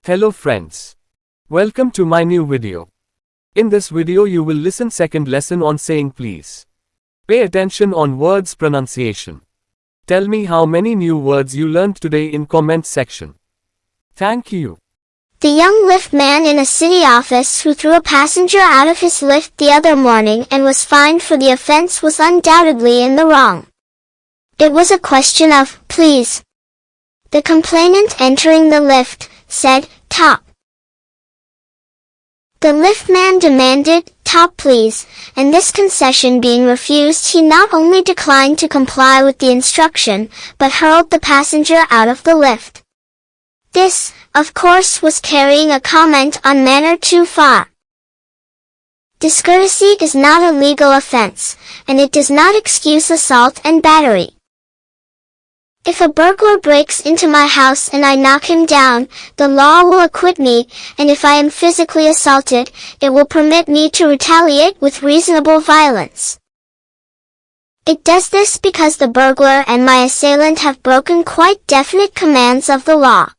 Hello friends. Welcome to my new video. In this video you will listen second lesson on saying please. Pay attention on words pronunciation. Tell me how many new words you learned today in comment section. Thank you. The young lift man in a city office who threw a passenger out of his lift the other morning and was fined for the offense was undoubtedly in the wrong. It was a question of, please. The complainant entering the lift said, top. The liftman demanded, top please, and this concession being refused, he not only declined to comply with the instruction, but hurled the passenger out of the lift. This, of course, was carrying a comment on manner too far. Discourtesy is not a legal offense, and it does not excuse assault and battery. If a burglar breaks into my house and I knock him down, the law will acquit me, and if I am physically assaulted, it will permit me to retaliate with reasonable violence. It does this because the burglar and my assailant have broken quite definite commands of the law.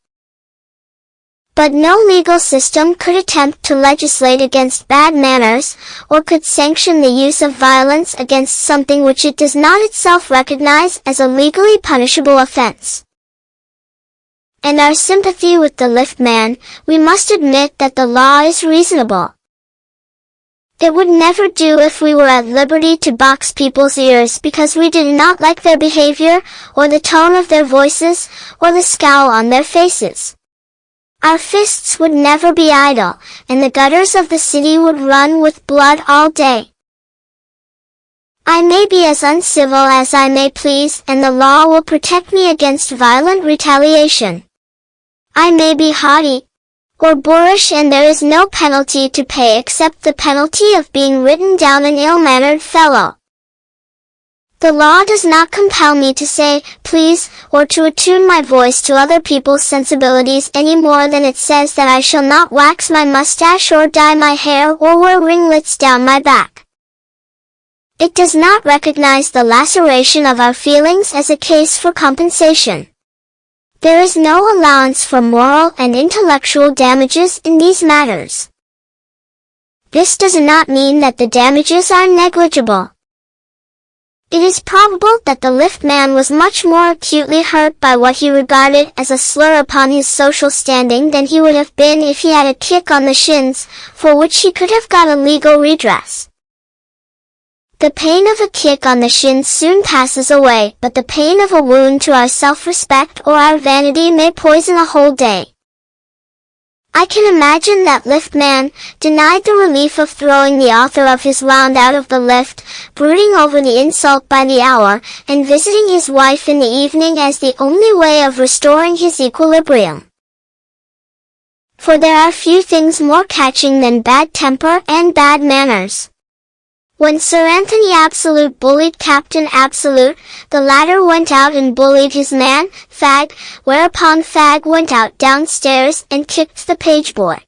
But no legal system could attempt to legislate against bad manners, or could sanction the use of violence against something which it does not itself recognize as a legally punishable offense. In our sympathy with the liftman, we must admit that the law is reasonable. It would never do if we were at liberty to box people's ears because we did not like their behavior, or the tone of their voices, or the scowl on their faces. Our fists would never be idle, and the gutters of the city would run with blood all day. I may be as uncivil as I may please, and the law will protect me against violent retaliation. I may be haughty or boorish, and there is no penalty to pay except the penalty of being written down an ill-mannered fellow. The law does not compel me to say, please, or to attune my voice to other people's sensibilities any more than it says that I shall not wax my mustache or dye my hair or wear ringlets down my back. It does not recognize the laceration of our feelings as a case for compensation. There is no allowance for moral and intellectual damages in these matters. This does not mean that the damages are negligible. It is probable that the liftman was much more acutely hurt by what he regarded as a slur upon his social standing than he would have been if he had a kick on the shins, for which he could have got a legal redress. The pain of a kick on the shins soon passes away, but the pain of a wound to our self-respect or our vanity may poison a whole day. I can imagine that liftman, denied the relief of throwing the author of his wound out of the lift, brooding over the insult by the hour, and visiting his wife in the evening as the only way of restoring his equilibrium. For there are few things more catching than bad temper and bad manners. When Sir Anthony Absolute bullied Captain Absolute, the latter went out and bullied his man, Fag, whereupon Fag went out downstairs and kicked the page boy.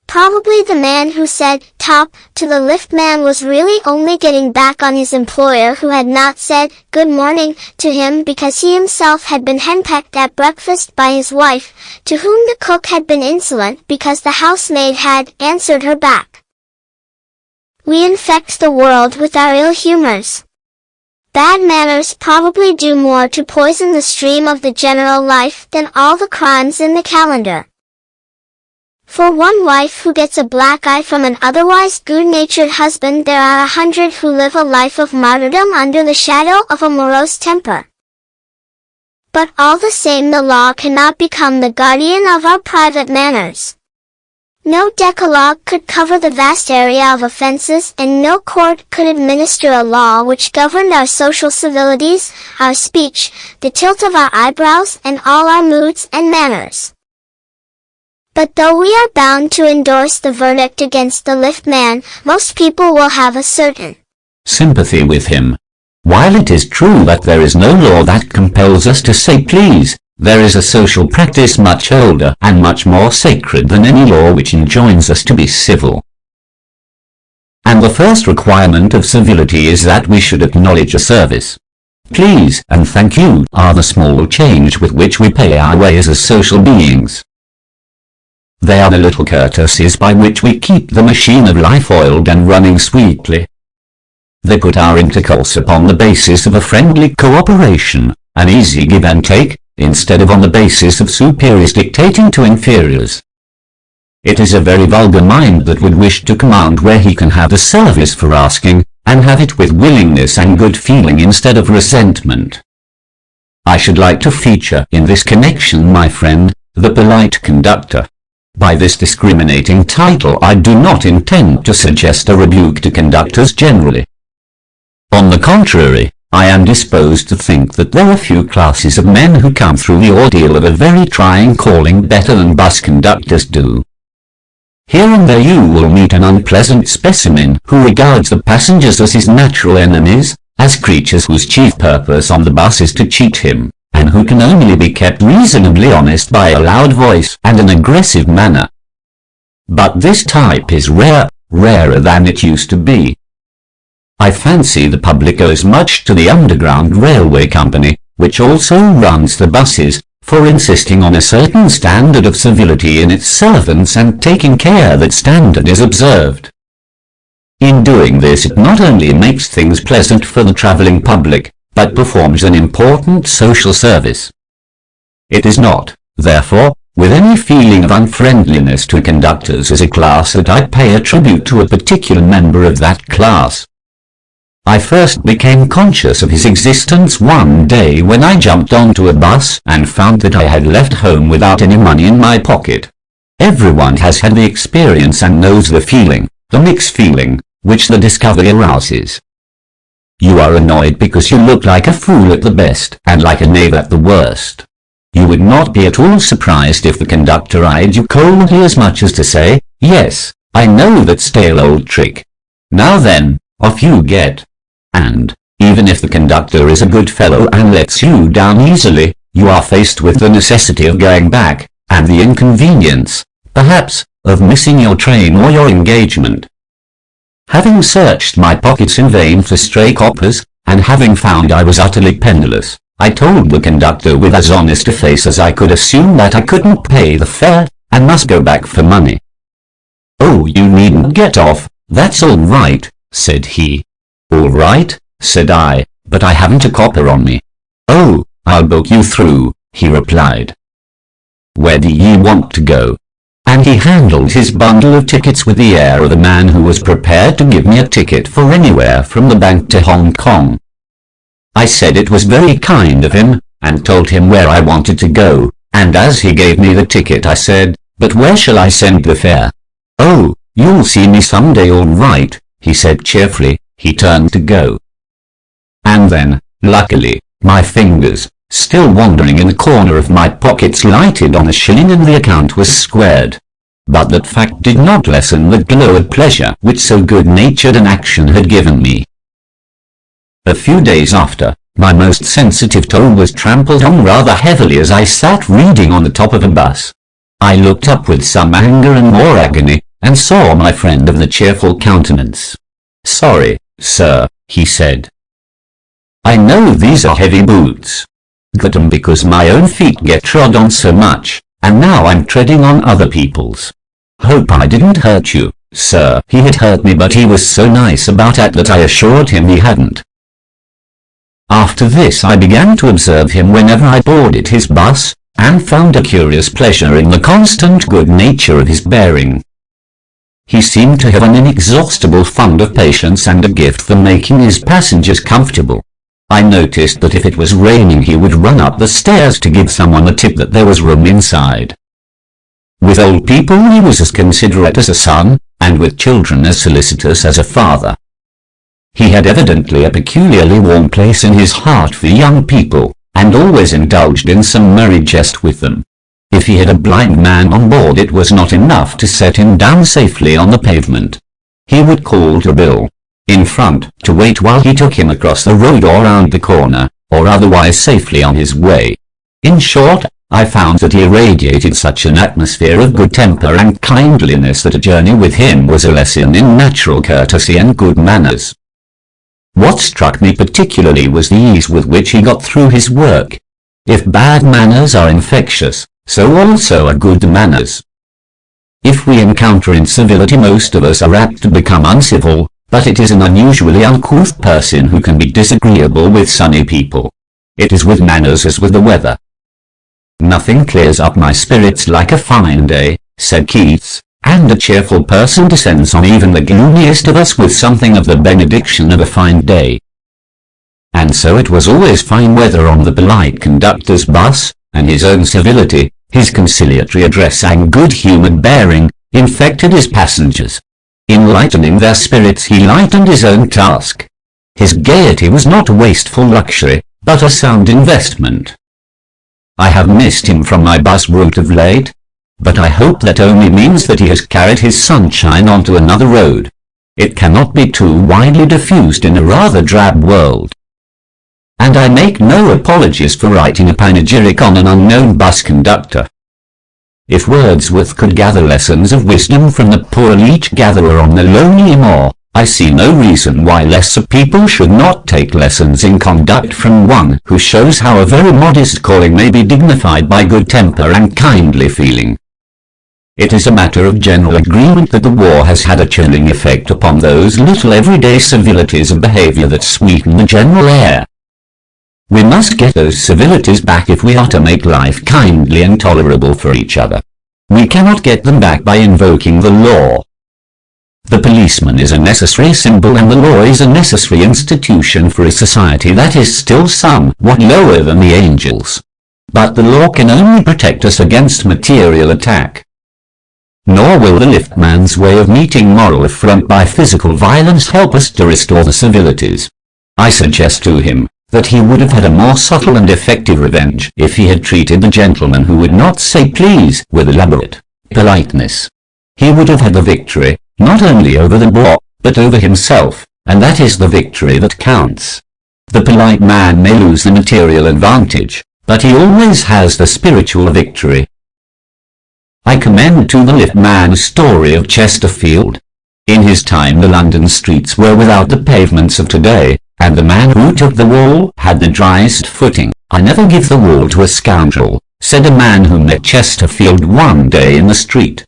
Probably the man who said, top, to the liftman was really only getting back on his employer who had not said, good morning, to him because he himself had been henpecked at breakfast by his wife, to whom the cook had been insolent because the housemaid had answered her back. We infect the world with our ill humors. Bad manners probably do more to poison the stream of the general life than all the crimes in the calendar. For one wife who gets a black eye from an otherwise good-natured husband, there are 100 who live a life of martyrdom under the shadow of a morose temper. But all the same, the law cannot become the guardian of our private manners. No decalogue could cover the vast area of offenses, and no court could administer a law which governed our social civilities, our speech, the tilt of our eyebrows, and all our moods and manners. But though we are bound to endorse the verdict against the liftman, most people will have a certain sympathy with him. While it is true that there is no law that compels us to say please, there is a social practice much older and much more sacred than any law which enjoins us to be civil. And the first requirement of civility is that we should acknowledge a service. Please and thank you are the small change with which we pay our way as social beings. They are the little courtesies by which we keep the machine of life oiled and running sweetly. They put our intercourse upon the basis of a friendly cooperation, an easy give and take, instead of on the basis of superiors dictating to inferiors. It is a very vulgar mind that would wish to command where he can have the service for asking, and have it with willingness and good feeling instead of resentment. I should like to feature in this connection, my friend, the polite conductor. By this discriminating title I do not intend to suggest a rebuke to conductors generally. On the contrary, I am disposed to think that there are few classes of men who come through the ordeal of a very trying calling better than bus conductors do. Here and there you will meet an unpleasant specimen who regards the passengers as his natural enemies, as creatures whose chief purpose on the bus is to cheat him, and who can only be kept reasonably honest by a loud voice and an aggressive manner. But this type is rarer than it used to be. I fancy the public owes much to the Underground Railway Company, which also runs the buses, for insisting on a certain standard of civility in its servants and taking care that standard is observed. In doing this it not only makes things pleasant for the travelling public, but performs an important social service. It is not, therefore, with any feeling of unfriendliness to conductors as a class that I pay a tribute to a particular member of that class. I first became conscious of his existence one day when I jumped onto a bus and found that I had left home without any money in my pocket. Everyone has had the experience and knows the feeling, the mixed feeling, which the discovery arouses. You are annoyed because you look like a fool at the best and like a knave at the worst. You would not be at all surprised if the conductor eyed you coldly as much as to say, "Yes, I know that stale old trick. Now then, off you get." And, even if the conductor is a good fellow and lets you down easily, you are faced with the necessity of going back, and the inconvenience, perhaps, of missing your train or your engagement. Having searched my pockets in vain for stray coppers, and having found I was utterly penniless, I told the conductor with as honest a face as I could assume that I couldn't pay the fare, and must go back for money. "Oh, you needn't get off, that's all right," said he. "All right," said I, "but I haven't a copper on me." "Oh, I'll book you through," he replied. "Where do ye want to go?" And he handled his bundle of tickets with the air of a man who was prepared to give me a ticket for anywhere from the bank to Hong Kong. I said it was very kind of him, and told him where I wanted to go, and as he gave me the ticket I said, "But where shall I send the fare?" "Oh, you'll see me someday all right," he said cheerfully. He turned to go. And then, luckily, my fingers, still wandering in the corner of my pockets, lighted on a shilling and the account was squared. But that fact did not lessen the glow of pleasure which so good-natured an action had given me. A few days after, my most sensitive toe was trampled on rather heavily as I sat reading on the top of a bus. I looked up with some anger and more agony, and saw my friend of the cheerful countenance. "Sorry, sir," he said. "I know these are heavy boots. Got 'em because my own feet get trod on so much, and now I'm treading on other people's. Hope I didn't hurt you, sir." He had hurt me, but he was so nice about it that I assured him he hadn't. After this I began to observe him whenever I boarded his bus, and found a curious pleasure in the constant good nature of his bearing. He seemed to have an inexhaustible fund of patience and a gift for making his passengers comfortable. I noticed that if it was raining he would run up the stairs to give someone a tip that there was room inside. With old people he was as considerate as a son, and with children as solicitous as a father. He had evidently a peculiarly warm place in his heart for young people, and always indulged in some merry jest with them. If he had a blind man on board it was not enough to set him down safely on the pavement. He would call to Bill, in front, to wait while he took him across the road or round the corner, or otherwise safely on his way. In short, I found that he radiated such an atmosphere of good temper and kindliness that a journey with him was a lesson in natural courtesy and good manners. What struck me particularly was the ease with which he got through his work. If bad manners are infectious, so also are good manners. If we encounter incivility, most of us are apt to become uncivil, but it is an unusually uncouth person who can be disagreeable with sunny people. It is with manners as with the weather. Nothing clears up my spirits like a fine day, said Keats, and a cheerful person descends on even the gloomiest of us with something of the benediction of a fine day. And so it was always fine weather on the polite conductor's bus, and his own civility, his conciliatory address and good-humoured bearing, infected his passengers. In lightening their spirits he lightened his own task. His gaiety was not wasteful luxury, but a sound investment. I have missed him from my bus route of late, but I hope that only means that he has carried his sunshine onto another road. It cannot be too widely diffused in a rather drab world. And I make no apologies for writing a panegyric on an unknown bus conductor. If Wordsworth could gather lessons of wisdom from the poor leech-gatherer on the lonely moor, I see no reason why lesser people should not take lessons in conduct from one who shows how a very modest calling may be dignified by good temper and kindly feeling. It is a matter of general agreement that the war has had a chilling effect upon those little everyday civilities of behavior that sweeten the general air. We must get those civilities back if we are to make life kindly and tolerable for each other. We cannot get them back by invoking the law. The policeman is a necessary symbol and the law is a necessary institution for a society that is still somewhat lower than the angels. But the law can only protect us against material attack. Nor will the liftman's way of meeting moral affront by physical violence help us to restore the civilities. I suggest to him that he would have had a more subtle and effective revenge if he had treated the gentleman who would not say please with elaborate politeness. He would have had the victory, not only over the law, but over himself, and that is the victory that counts. The polite man may lose the material advantage, but he always has the spiritual victory. I commend to the liftman a story of Chesterfield. In his time the London streets were without the pavements of today, and the man who took the wall had the driest footing. I never give the wall to a scoundrel, said a man who met Chesterfield one day in the street.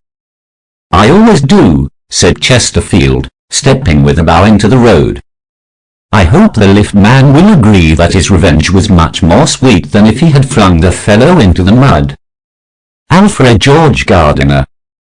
I always do, said Chesterfield, stepping with a bow into the road. I hope the liftman will agree that his revenge was much more sweet than if he had flung the fellow into the mud. Alfred George Gardiner,